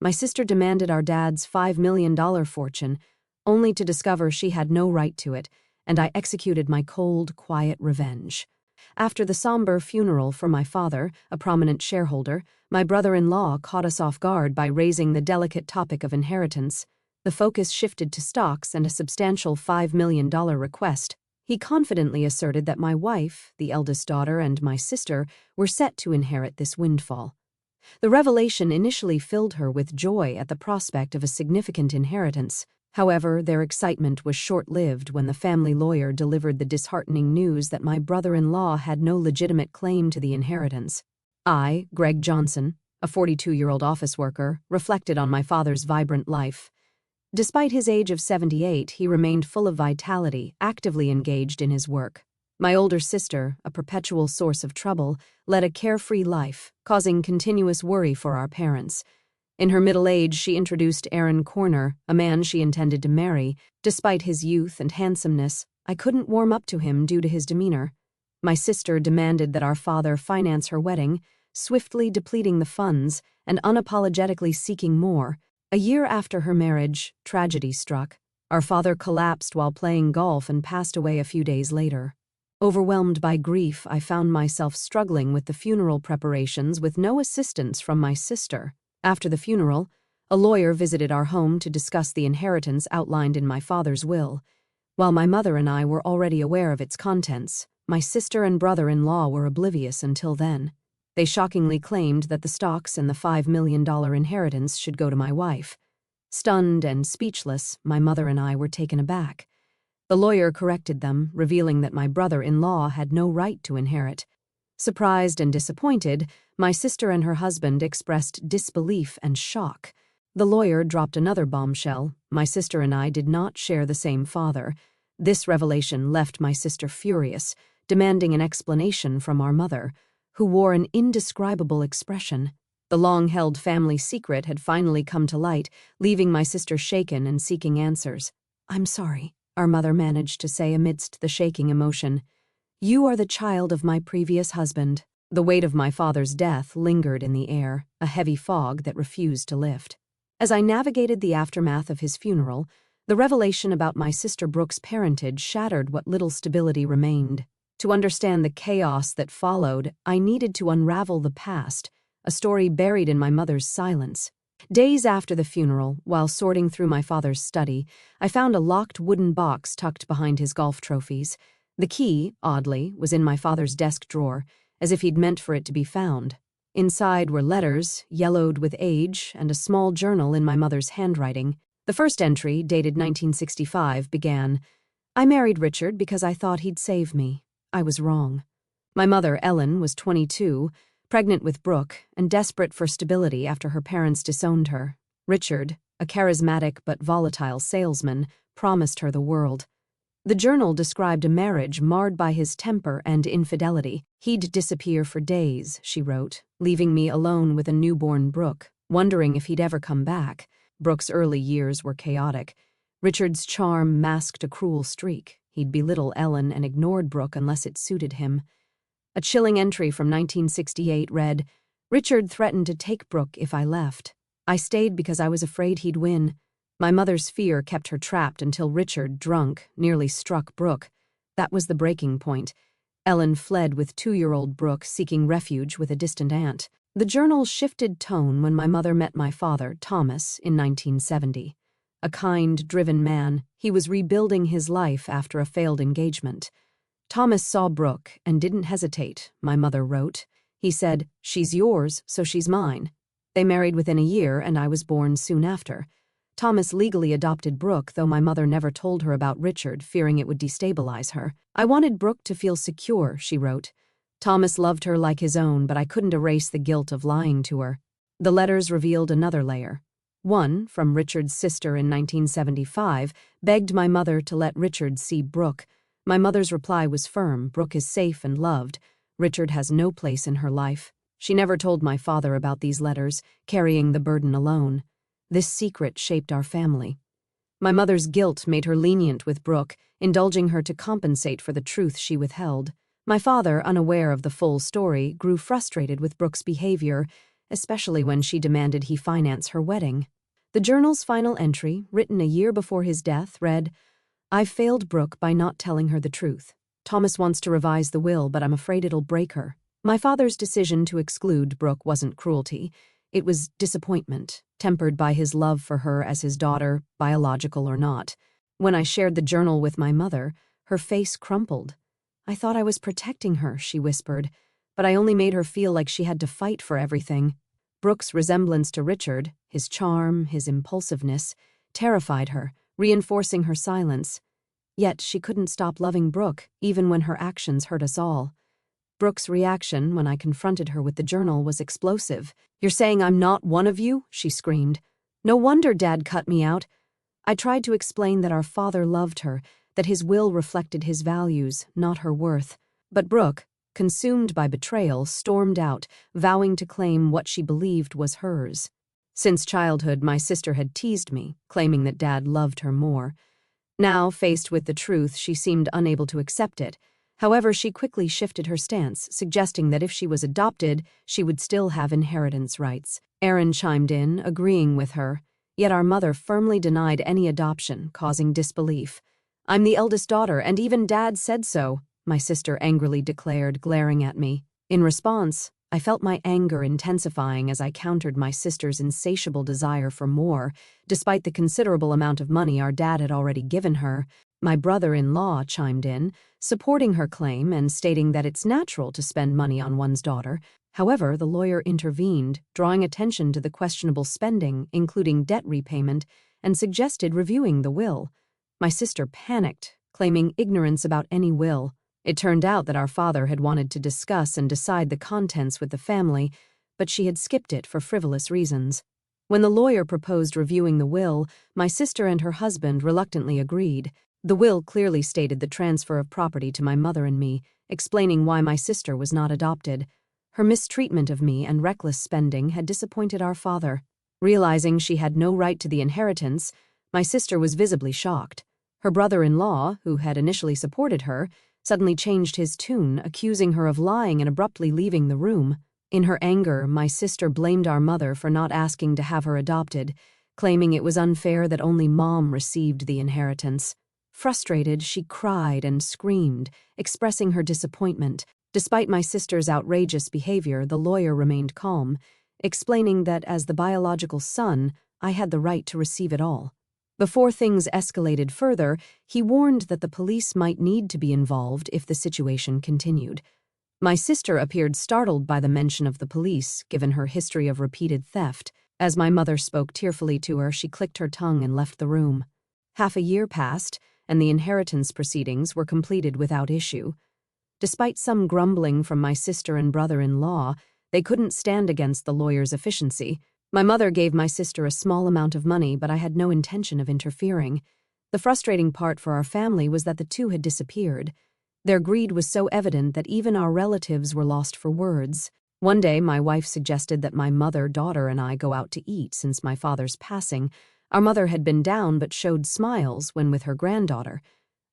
My sister demanded our dad's $5 million fortune, only to discover she had no right to it, and I executed my cold, quiet revenge. After the somber funeral for my father, a prominent shareholder, my brother-in-law caught us off guard by raising the delicate topic of inheritance. The focus shifted to stocks and a substantial $5 million request. He confidently asserted that my wife, the eldest daughter, and my sister were set to inherit this windfall. The revelation initially filled her with joy at the prospect of a significant inheritance. However, their excitement was short-lived when the family lawyer delivered the disheartening news that my brother-in-law had no legitimate claim to the inheritance. I, Greg Johnson, a 42-year-old office worker, reflected on my father's vibrant life. Despite his age of 78, he remained full of vitality, actively engaged in his work. My older sister, a perpetual source of trouble, led a carefree life, causing continuous worry for our parents. In her middle age, she introduced Aaron Corner, a man she intended to marry. Despite his youth and handsomeness, I couldn't warm up to him due to his demeanor. My sister demanded that our father finance her wedding, swiftly depleting the funds and unapologetically seeking more. A year after her marriage, tragedy struck. Our father collapsed while playing golf and passed away a few days later. Overwhelmed by grief, I found myself struggling with the funeral preparations with no assistance from my sister. After the funeral, a lawyer visited our home to discuss the inheritance outlined in my father's will. While my mother and I were already aware of its contents, my sister and brother-in-law were oblivious until then. They shockingly claimed that the stocks and the $5 million inheritance should go to my wife. Stunned and speechless, my mother and I were taken aback. The lawyer corrected them, revealing that my brother-in-law had no right to inherit. Surprised and disappointed, my sister and her husband expressed disbelief and shock. The lawyer dropped another bombshell. My sister and I did not share the same father. This revelation left my sister furious, demanding an explanation from our mother, who wore an indescribable expression. The long-held family secret had finally come to light, leaving my sister shaken and seeking answers. "I'm sorry," our mother managed to say amidst the shaking emotion. "You are the child of my previous husband." The weight of my father's death lingered in the air, a heavy fog that refused to lift. As I navigated the aftermath of his funeral, the revelation about my sister Brooke's parentage shattered what little stability remained. To understand the chaos that followed, I needed to unravel the past, a story buried in my mother's silence. Days after the funeral, while sorting through my father's study, I found a locked wooden box tucked behind his golf trophies. The key, oddly, was in my father's desk drawer, as if he'd meant for it to be found. Inside were letters, yellowed with age, and a small journal in my mother's handwriting. The first entry, dated 1965, began, "I married Richard because I thought he'd save me. I was wrong." My mother, Ellen, was 22, pregnant with Brooke, and desperate for stability after her parents disowned her. Richard, a charismatic but volatile salesman, promised her the world. The journal described a marriage marred by his temper and infidelity. "He'd disappear for days," she wrote, leaving me alone with a newborn Brooke, wondering if he'd ever come back. Brooke's early years were chaotic. Richard's charm masked a cruel streak. He'd belittle Ellen and ignored Brooke unless it suited him. A chilling entry from 1968 read, "Richard threatened to take Brooke if I left. I stayed because I was afraid he'd win. My mother's fear kept her trapped until Richard, drunk, nearly struck Brooke. That was the breaking point. Ellen fled with 2-year-old Brooke, seeking refuge with a distant aunt." The journal shifted tone when my mother met my father, Thomas, in 1970. A kind, driven man, he was rebuilding his life after a failed engagement. "Thomas saw Brooke and didn't hesitate," my mother wrote. "He said, 'She's yours, so she's mine.' They married within a year, and I was born soon after. Thomas legally adopted Brooke, though my mother never told her about Richard, fearing it would destabilize her. I wanted Brooke to feel secure," she wrote. "Thomas loved her like his own, but I couldn't erase the guilt of lying to her." The letters revealed another layer. One, from Richard's sister in 1975, begged my mother to let Richard see Brooke. My mother's reply was firm: "Brooke is safe and loved. Richard has no place in her life." She never told my father about these letters, carrying the burden alone. This secret shaped our family. My mother's guilt made her lenient with Brooke, indulging her to compensate for the truth she withheld. My father, unaware of the full story, grew frustrated with Brooke's behavior especially when she demanded he finance her wedding. The journal's final entry, written a year before his death, read, "I've failed Brooke by not telling her the truth. Thomas wants to revise the will, but I'm afraid it'll break her." My father's decision to exclude Brooke wasn't cruelty. It was disappointment, tempered by his love for her as his daughter, biological or not. When I shared the journal with my mother, her face crumpled. "I thought I was protecting her," she whispered, "but I only made her feel like she had to fight for everything." Brooke's resemblance to Richard, his charm, his impulsiveness, terrified her, reinforcing her silence. Yet she couldn't stop loving Brooke, even when her actions hurt us all. Brooke's reaction when I confronted her with the journal was explosive. "You're saying I'm not one of you?" she screamed. "No wonder Dad cut me out." I tried to explain that our father loved her, that his will reflected his values, not her worth. But Brooke, consumed by betrayal, stormed out, vowing to claim what she believed was hers. Since childhood, my sister had teased me, claiming that Dad loved her more. Now, faced with the truth, she seemed unable to accept it. However, she quickly shifted her stance, suggesting that if she was adopted, she would still have inheritance rights. Aaron chimed in, agreeing with her. Yet our mother firmly denied any adoption, causing disbelief. "I'm the eldest daughter, and even Dad said so," my sister angrily declared, glaring at me. In response, I felt my anger intensifying as I countered my sister's insatiable desire for more, despite the considerable amount of money our dad had already given her. My brother-in-law chimed in, supporting her claim and stating that it's natural to spend money on one's daughter. However, the lawyer intervened, drawing attention to the questionable spending, including debt repayment, and suggested reviewing the will. My sister panicked, claiming ignorance about any will. It turned out that our father had wanted to discuss and decide the contents with the family, but she had skipped it for frivolous reasons. When the lawyer proposed reviewing the will, my sister and her husband reluctantly agreed. The will clearly stated the transfer of property to my mother and me, explaining why my sister was not adopted. Her mistreatment of me and reckless spending had disappointed our father. Realizing she had no right to the inheritance, my sister was visibly shocked. Her brother-in-law, who had initially supported her, suddenly changed his tune, accusing her of lying and abruptly leaving the room. In her anger, my sister blamed our mother for not asking to have her adopted, claiming it was unfair that only Mom received the inheritance. Frustrated, she cried and screamed, expressing her disappointment. Despite my sister's outrageous behavior, the lawyer remained calm, explaining that as the biological son, I had the right to receive it all. Before things escalated further, he warned that the police might need to be involved if the situation continued. My sister appeared startled by the mention of the police, given her history of repeated theft. As my mother spoke tearfully to her, she clicked her tongue and left the room. Half a year passed, and the inheritance proceedings were completed without issue. Despite some grumbling from my sister and brother-in-law, they couldn't stand against the lawyer's efficiency. My mother gave my sister a small amount of money, but I had no intention of interfering. The frustrating part for our family was that the two had disappeared. Their greed was so evident that even our relatives were lost for words. One day, my wife suggested that my mother, daughter, and I go out to eat since my father's passing. Our mother had been down but showed smiles when with her granddaughter.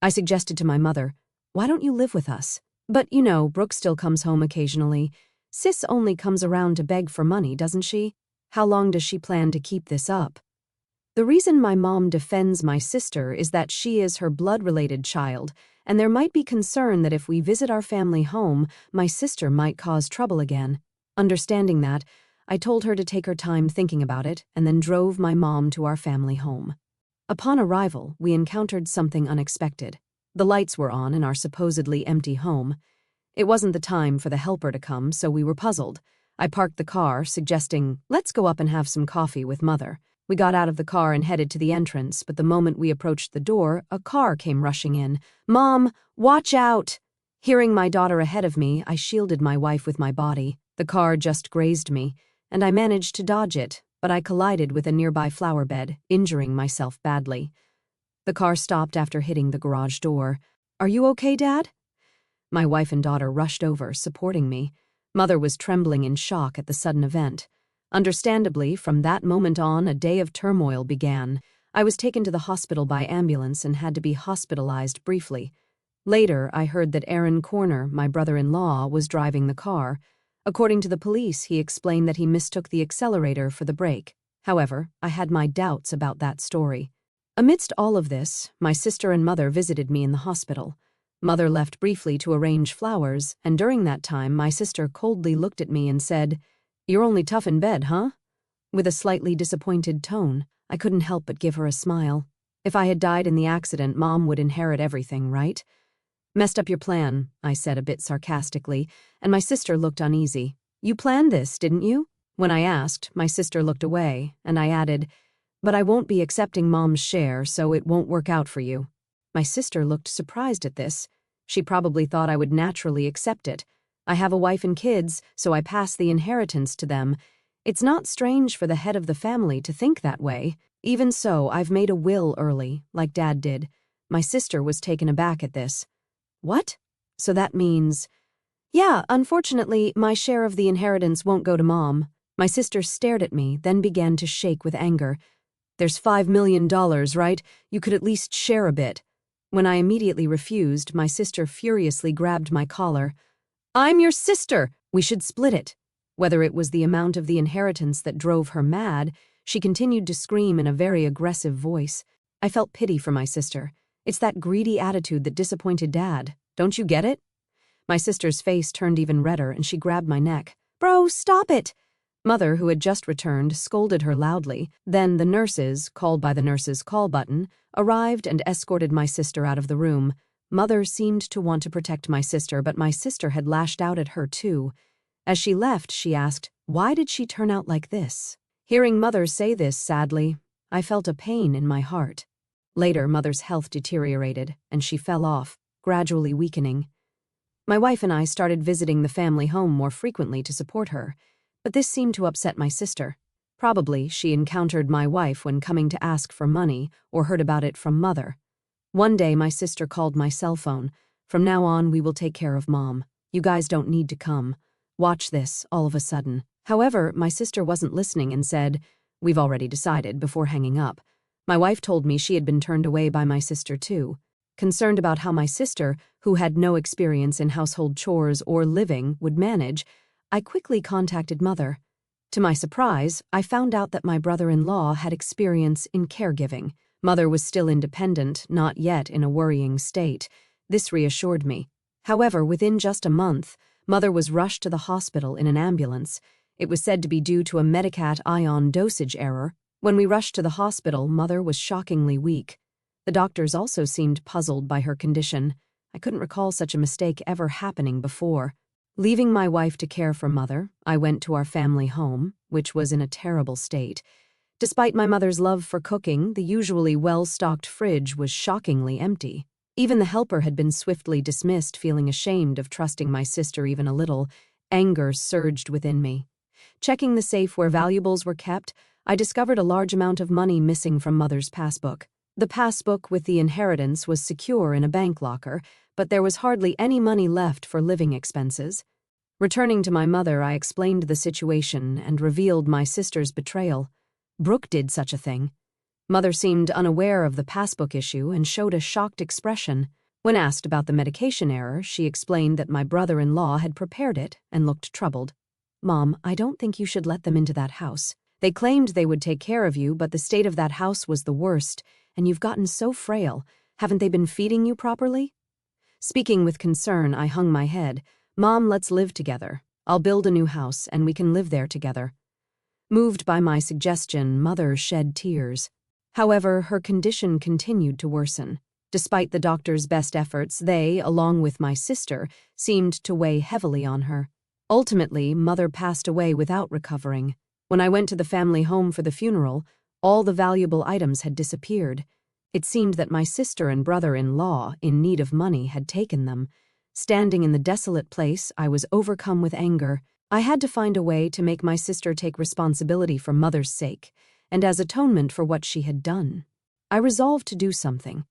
I suggested to my mother, "Why don't you live with us?" "But, you know, Brooke still comes home occasionally. Sis only comes around to beg for money, doesn't she? How long does she plan to keep this up?" The reason my mom defends my sister is that she is her blood-related child, and there might be concern that if we visit our family home, my sister might cause trouble again. Understanding that, I told her to take her time thinking about it and then drove my mom to our family home. Upon arrival, we encountered something unexpected. The lights were on in our supposedly empty home. It wasn't the time for the helper to come, so we were puzzled. I parked the car, suggesting, "Let's go up and have some coffee with Mother." We got out of the car and headed to the entrance, but the moment we approached the door, a car came rushing in. "Mom, watch out!" Hearing my daughter ahead of me, I shielded my wife with my body. The car just grazed me, and I managed to dodge it, but I collided with a nearby flower bed, injuring myself badly. The car stopped after hitting the garage door. "Are you okay, Dad?" My wife and daughter rushed over, supporting me. Mother was trembling in shock at the sudden event. Understandably, from that moment on, a day of turmoil began. I was taken to the hospital by ambulance and had to be hospitalized briefly. Later, I heard that Aaron Corner, my brother-in-law, was driving the car. According to the police, he explained that he mistook the accelerator for the brake. However, I had my doubts about that story. Amidst all of this, my sister and mother visited me in the hospital. Mother left briefly to arrange flowers, and during that time my sister coldly looked at me and said, "You're only tough in bed, huh?" With a slightly disappointed tone. I couldn't help but give her a smile. If I had died in the accident, Mom would inherit everything, right? "Messed up your plan," I said a bit sarcastically, and my sister looked uneasy. "You planned this, didn't you?" When I asked, my sister looked away, and I added, "But I won't be accepting Mom's share, so it won't work out for you." My sister looked surprised at this. She probably thought I would naturally accept it. I have a wife and kids, so I pass the inheritance to them. It's not strange for the head of the family to think that way. Even so, I've made a will early, like Dad did. My sister was taken aback at this. "What? So that means—" "Yeah, unfortunately, my share of the inheritance won't go to Mom." My sister stared at me, then began to shake with anger. "There's $5 million, right? You could at least share a bit." When I immediately refused, my sister furiously grabbed my collar. "I'm your sister! We should split it." Whether it was the amount of the inheritance that drove her mad, she continued to scream in a very aggressive voice. I felt pity for my sister. It's that greedy attitude that disappointed Dad. Don't you get it? My sister's face turned even redder and she grabbed my neck. "Bro, stop it!" Mother, who had just returned, scolded her loudly. Then the nurses, called by the nurse's call button, arrived and escorted my sister out of the room. Mother seemed to want to protect my sister, but my sister had lashed out at her too. As she left, she asked, "Why did she turn out like this?" Hearing Mother say this, sadly, I felt a pain in my heart. Later, Mother's health deteriorated, and she fell off, gradually weakening. My wife and I started visiting the family home more frequently to support her, but this seemed to upset my sister. Probably she encountered my wife when coming to ask for money or heard about it from Mother. One day, my sister called my cell phone. "From now on, we will take care of Mom. You guys don't need to come. Watch this, all of a sudden." However, my sister wasn't listening and said, "We've already decided," before hanging up. My wife told me she had been turned away by my sister too. Concerned about how my sister, who had no experience in household chores or living, would manage, I quickly contacted Mother. To my surprise, I found out that my brother-in-law had experience in caregiving. Mother was still independent, not yet in a worrying state. This reassured me. However, within just a month, Mother was rushed to the hospital in an ambulance. It was said to be due to a Medicat ion dosage error. When we rushed to the hospital, Mother was shockingly weak. The doctors also seemed puzzled by her condition. I couldn't recall such a mistake ever happening before. Leaving my wife to care for Mother, I went to our family home, which was in a terrible state. Despite my mother's love for cooking, the usually well-stocked fridge was shockingly empty. Even the helper had been swiftly dismissed, feeling ashamed of trusting my sister even a little. Anger surged within me. Checking the safe where valuables were kept, I discovered a large amount of money missing from Mother's passbook. The passbook with the inheritance was secure in a bank locker, but there was hardly any money left for living expenses. Returning to my mother, I explained the situation and revealed my sister's betrayal. Brooke did such a thing. Mother seemed unaware of the passbook issue and showed a shocked expression. When asked about the medication error, she explained that my brother-in-law had prepared it and looked troubled. "Mom, I don't think you should let them into that house. They claimed they would take care of you, but the state of that house was the worst, and you've gotten so frail. Haven't they been feeding you properly?" Speaking with concern, I hung my head. "Mom, let's live together. I'll build a new house, and we can live there together." Moved by my suggestion, Mother shed tears. However, her condition continued to worsen. Despite the doctor's best efforts, they, along with my sister, seemed to weigh heavily on her. Ultimately, Mother passed away without recovering. When I went to the family home for the funeral, all the valuable items had disappeared. It seemed that my sister and brother-in-law, in need of money, had taken them. Standing in the desolate place, I was overcome with anger. I had to find a way to make my sister take responsibility for Mother's sake, and as atonement for what she had done. I resolved to do something.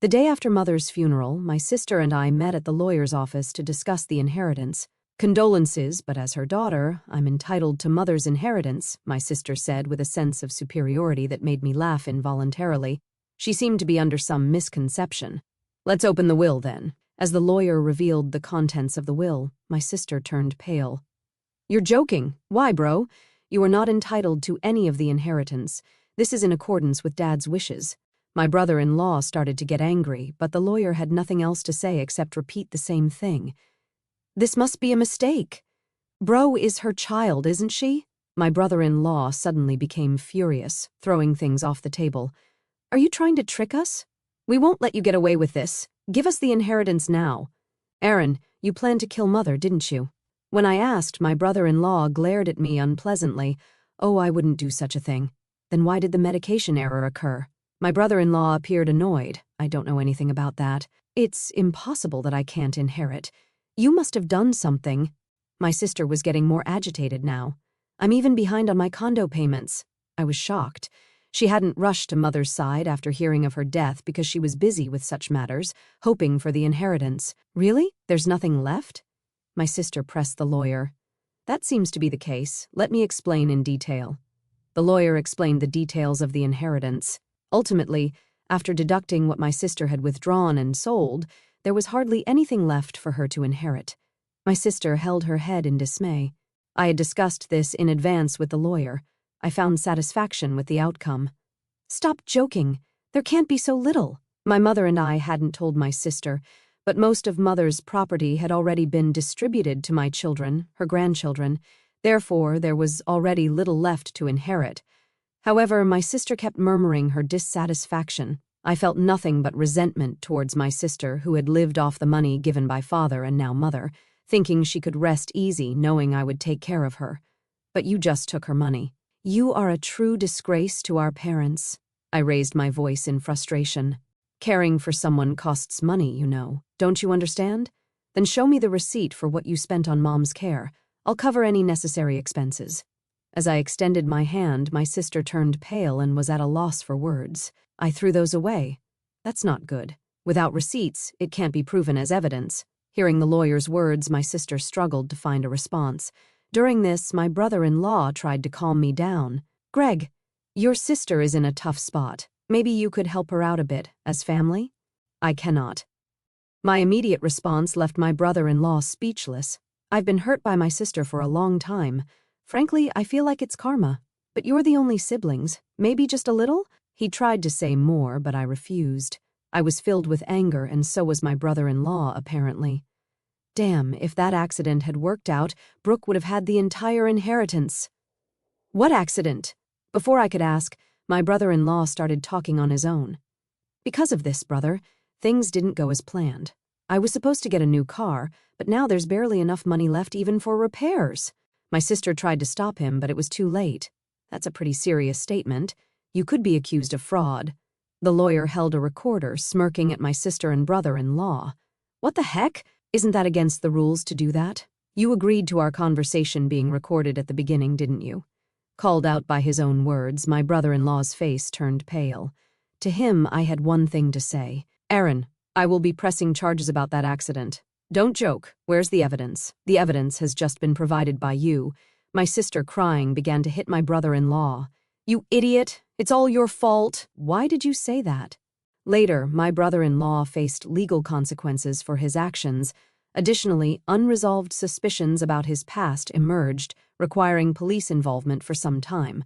The day after Mother's funeral, my sister and I met at the lawyer's office to discuss the inheritance. "Condolences, but as her daughter, I'm entitled to Mother's inheritance," my sister said with a sense of superiority that made me laugh involuntarily. She seemed to be under some misconception. "Let's open the will, then." As the lawyer revealed the contents of the will, my sister turned pale. You're joking. Why, bro? You are not entitled to any of the inheritance. This is in accordance with Dad's wishes. My brother-in-law started to get angry, but the lawyer had nothing else to say except repeat the same thing. This must be a mistake. Bro is her child, isn't she? My brother-in-law suddenly became furious, throwing things off the table. Are you trying to trick us? We won't let you get away with this. Give us the inheritance now. Aaron, you planned to kill Mother, didn't you? When I asked, my brother-in-law glared at me unpleasantly. Oh, I wouldn't do such a thing. Then why did the medication error occur? My brother-in-law appeared annoyed. I don't know anything about that. It's impossible that I can't inherit. You must have done something. My sister was getting more agitated now. I'm even behind on my condo payments. I was shocked. She hadn't rushed to Mother's side after hearing of her death because she was busy with such matters, hoping for the inheritance. Really? There's nothing left? My sister pressed the lawyer. That seems to be the case. Let me explain in detail. The lawyer explained the details of the inheritance. Ultimately, after deducting what my sister had withdrawn and sold, there was hardly anything left for her to inherit. My sister held her head in dismay. I had discussed this in advance with the lawyer. I found satisfaction with the outcome. Stop joking. There can't be so little. My mother and I hadn't told my sister, but most of Mother's property had already been distributed to my children, her grandchildren. Therefore, there was already little left to inherit. However, my sister kept murmuring her dissatisfaction. I felt nothing but resentment towards my sister, who had lived off the money given by Father and now Mother, thinking she could rest easy knowing I would take care of her. But you just took her money. You are a true disgrace to our parents. I raised my voice in frustration. Caring for someone costs money, you know. Don't you understand? Then show me the receipt for what you spent on Mom's care. I'll cover any necessary expenses. As I extended my hand, my sister turned pale and was at a loss for words. I threw those away. That's not good. Without receipts, it can't be proven as evidence. Hearing the lawyer's words, my sister struggled to find a response. During this, my brother-in-law tried to calm me down. Greg, your sister is in a tough spot. Maybe you could help her out a bit, as family? I cannot. My immediate response left my brother-in-law speechless. I've been hurt by my sister for a long time. Frankly, I feel like it's karma. But you're the only siblings. Maybe just a little? He tried to say more, but I refused. I was filled with anger, and so was my brother-in-law, apparently. Damn, if that accident had worked out, Brooke would have had the entire inheritance. What accident? Before I could ask, my brother-in-law started talking on his own. Because of this, brother, things didn't go as planned. I was supposed to get a new car, but now there's barely enough money left even for repairs. My sister tried to stop him, but it was too late. That's a pretty serious statement. You could be accused of fraud. The lawyer held a recorder, smirking at my sister and brother-in-law. What the heck? Isn't that against the rules to do that? You agreed to our conversation being recorded at the beginning, didn't you? Called out by his own words, my brother-in-law's face turned pale. To him, I had one thing to say. Aaron, I will be pressing charges about that accident. Don't joke. Where's the evidence? The evidence has just been provided by you. My sister, crying, began to hit my brother-in-law. You idiot! It's all your fault. Why did you say that? Later, my brother-in-law faced legal consequences for his actions. Additionally, unresolved suspicions about his past emerged, requiring police involvement for some time.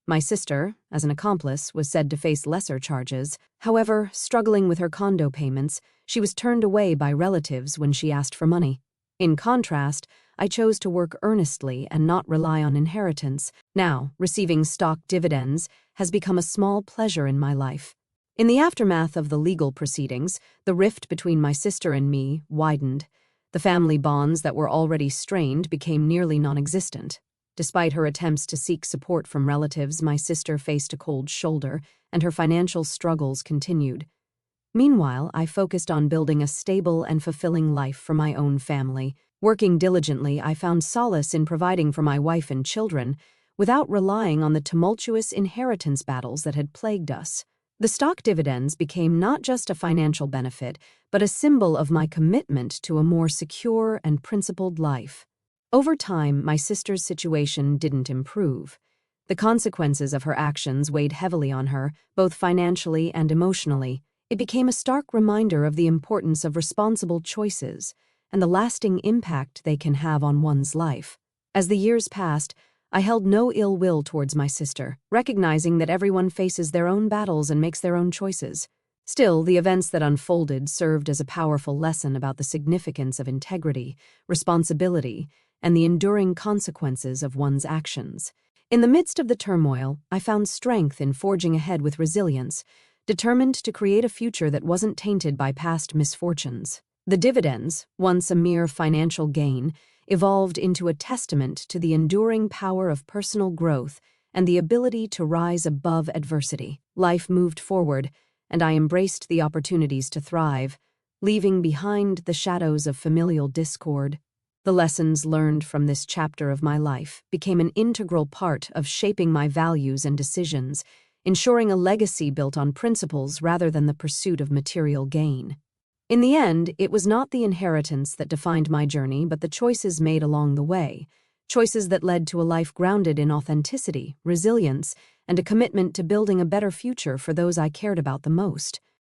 My sister, as an accomplice, was said to face lesser charges. However, struggling with her condo payments, she was turned away by relatives when she asked for money. In contrast, I chose to work earnestly and not rely on inheritance. Now, receiving stock dividends has become a small pleasure in my life. In the aftermath of the legal proceedings, the rift between my sister and me widened. The family bonds that were already strained became nearly non-existent. Despite her attempts to seek support from relatives, my sister faced a cold shoulder, and her financial struggles continued. Meanwhile, I focused on building a stable and fulfilling life for my own family. Working diligently, I found solace in providing for my wife and children, without relying on the tumultuous inheritance battles that had plagued us. The stock dividends became not just a financial benefit, but a symbol of my commitment to a more secure and principled life. Over time, my sister's situation didn't improve. The consequences of her actions weighed heavily on her, both financially and emotionally. It became a stark reminder of the importance of responsible choices and the lasting impact they can have on one's life. As the years passed, I held no ill will towards my sister, recognizing that everyone faces their own battles and makes their own choices. Still, the events that unfolded served as a powerful lesson about the significance of integrity, responsibility, and the enduring consequences of one's actions. In the midst of the turmoil, I found strength in forging ahead with resilience, determined to create a future that wasn't tainted by past misfortunes. The dividends, once a mere financial gain, evolved into a testament to the enduring power of personal growth and the ability to rise above adversity. Life moved forward, and I embraced the opportunities to thrive, leaving behind the shadows of familial discord. The lessons learned from this chapter of my life became an integral part of shaping my values and decisions, ensuring a legacy built on principles rather than the pursuit of material gain. In the end, it was not the inheritance that defined my journey, but the choices made along the way, choices that led to a life grounded in authenticity, resilience, and a commitment to building a better future for those I cared about the most.